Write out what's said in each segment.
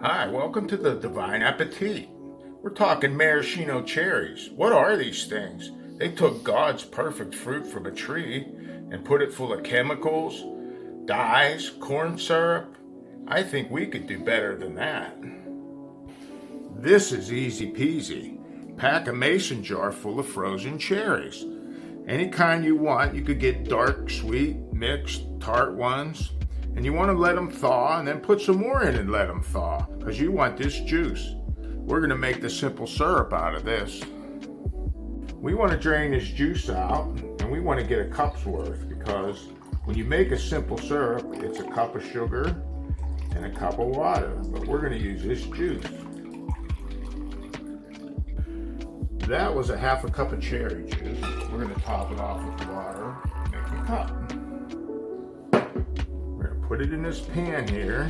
Hi, welcome to the Divine Appetit. We're talking maraschino cherries. What are these things? They took God's perfect fruit from a tree and put it full of chemicals, dyes, corn syrup. I think we could do better than that. This is easy peasy. Pack a mason jar full of frozen cherries. Any kind you want. You could get dark, sweet, mixed, tart ones. And you want to let them thaw and then put some more in and let them thaw because you want this juice. We're going to make the simple syrup out of this. We want to drain this juice out and we want to get a cup's worth because when you make a simple syrup, it's a cup of sugar and a cup of water. But we're going to use this juice. That was a half a cup of cherry juice. We're going to top it off with water and make a cup. Put it in this pan here.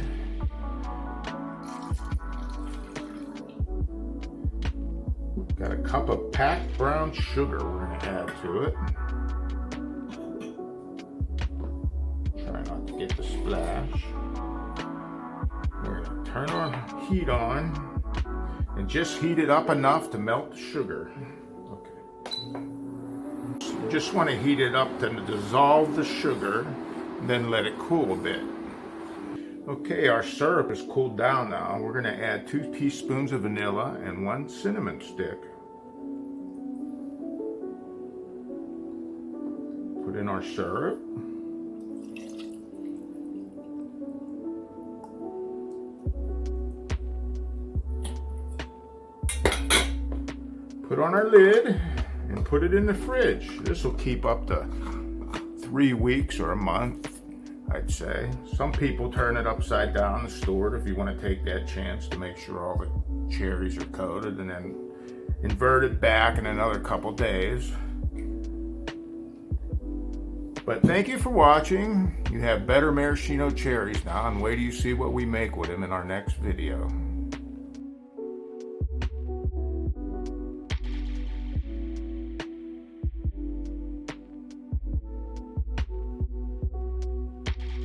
Got a cup of packed brown sugar we're going to add to it. Try not to get the splash. We're going to turn our heat on and just heat it up enough to melt the sugar. Okay. So you just want to heat it up to dissolve the sugar. Then let it cool a bit. Okay, our syrup is cooled down now. We're going to add 2 teaspoons of vanilla and 1 cinnamon stick. Put in our syrup. Put on our lid and put it in the fridge. This will keep up to 3 weeks or a month, I'd say. Some people turn it upside down and store it if you want to take that chance to make sure all the cherries are coated, and then invert it back in another couple days. But thank you for watching. You have better maraschino cherries now, and wait till you see what we make with them in our next video.